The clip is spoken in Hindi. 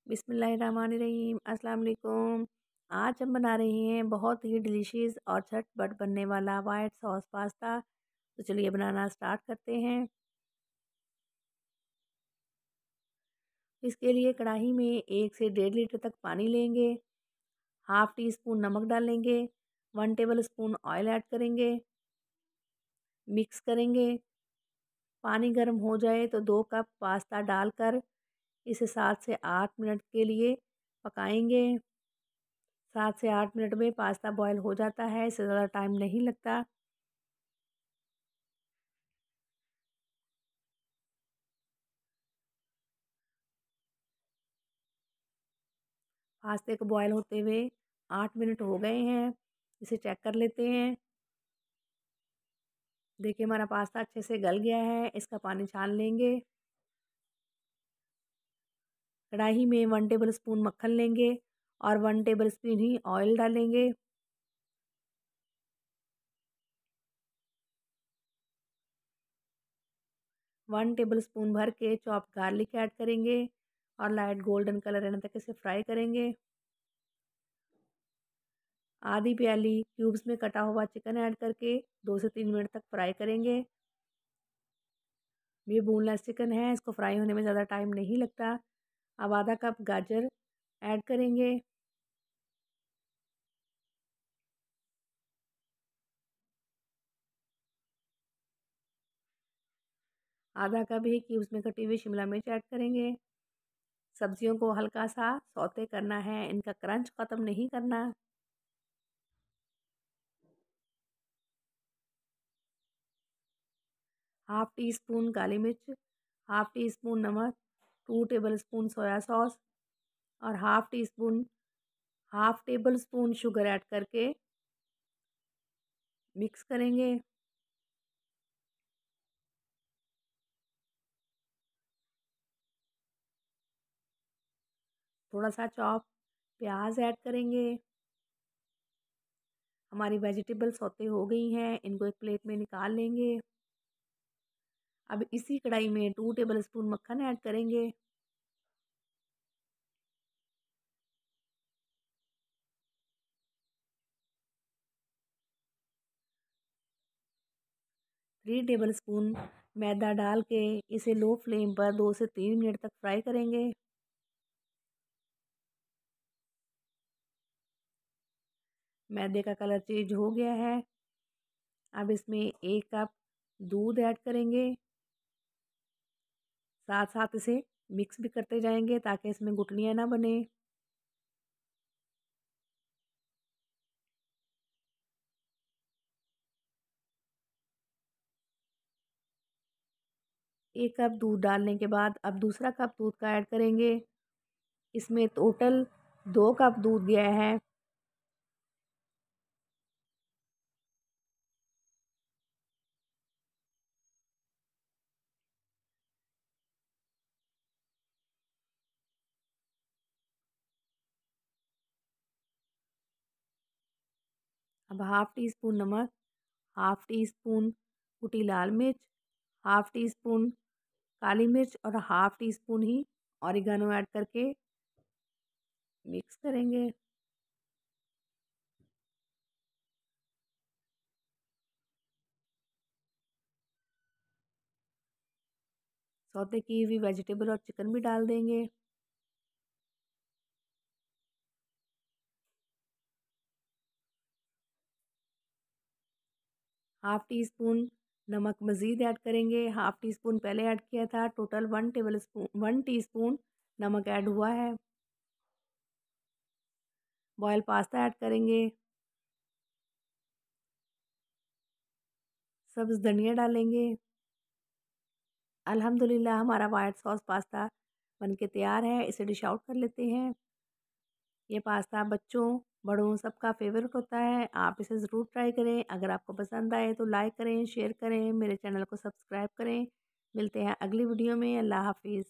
बिस्मिल्लाहिर्रहमानिर्रहीम अस्सलाम वालेकुम। आज हम बना रहे हैं बहुत ही डिलीशियस और झटपट बनने वाला वाइट सॉस पास्ता। तो चलिए बनाना स्टार्ट करते हैं। इसके लिए कढ़ाई में 1 से 1.5 लीटर तक पानी लेंगे। हाफ़ टी स्पून नमक डालेंगे। 1 टेबल स्पून ऑयल ऐड करेंगे। मिक्स करेंगे। पानी गर्म हो जाए तो 2 कप पास्ता डालकर इसे 7 से 8 मिनट के लिए पकाएंगे। 7 से 8 मिनट में पास्ता बॉयल हो जाता है, इससे ज़्यादा टाइम नहीं लगता। पास्ते को बॉयल होते हुए 8 मिनट हो गए हैं। इसे चेक कर लेते हैं। देखिए हमारा पास्ता अच्छे से गल गया है। इसका पानी छान लेंगे। कढ़ाई में 1 टेबल स्पून मक्खन लेंगे और 1 टेबल स्पून ही ऑयल डालेंगे। वन टेबल स्पून भर के चॉप गार्लिक ऐड करेंगे और लाइट गोल्डन कलर रहने तक इसे फ्राई करेंगे। आधी प्याली क्यूब्स में कटा हुआ चिकन ऐड करके 2 से 3 मिनट तक फ्राई करेंगे। ये बोनलेस चिकन है, इसको फ्राई होने में ज़्यादा टाइम नहीं लगता। अब आधा कप गाजर ऐड करेंगे। आधा कप ही क्यूब्स में कटी हुई शिमला मिर्च ऐड करेंगे। सब्जियों को हल्का सा सौते करना है, इनका क्रंच ख़त्म नहीं करना। हाफ़ टी स्पून काली मिर्च, हाफ़ टी स्पून नमक, 2 टेबल स्पून सोया सॉस और half table spoon sugar add करके मिक्स करेंगे। थोड़ा सा चॉप प्याज ऐड करेंगे। हमारी वेजिटेबल सौते हो गई हैं, इनको एक प्लेट में निकाल लेंगे। अब इसी कढ़ाई में 2 टेबल स्पून मक्खन ऐड करेंगे। थ्री टेबल स्पून मैदा डाल के इसे लो फ्लेम पर 2 से 3 मिनट तक फ्राई करेंगे। मैदे का कलर चेंज हो गया है। अब इसमें 1 कप दूध ऐड करेंगे। साथ साथ इसे मिक्स भी करते जाएंगे ताकि इसमें गुठलियाँ ना बने। एक कप दूध डालने के बाद अब दूसरा कप दूध का ऐड करेंगे। इसमें टोटल 2 कप दूध गया है। अब हाफ़ टी स्पून नमक, हाफ़ टी स्पून कुटी लाल मिर्च, हाफ़ टी स्पून काली मिर्च और हाफ़ टी स्पून ही ऑरिगेनो ऐड करके मिक्स करेंगे। सौते की हुई वेजिटेबल और चिकन भी डाल देंगे। हाफ़ टी स्पून नमक मज़ीद ऐड करेंगे। हाफ़ टी स्पून पहले ऐड किया था। टोटल 1 टीस्पून नमक ऐड हुआ है। बॉयल पास्ता ऐड करेंगे। सब्ज़ धनिया डालेंगे। अल्हम्दुलिल्लाह हमारा वाइट सॉस पास्ता बनके तैयार है। इसे डिश आउट कर लेते हैं। ये पास्ता बच्चों बड़ों सबका फेवरेट होता है। आप इसे ज़रूर ट्राई करें। अगर आपको पसंद आए तो लाइक करें, शेयर करें, मेरे चैनल को सब्सक्राइब करें। मिलते हैं अगली वीडियो में। अल्लाह हाफ़िज़।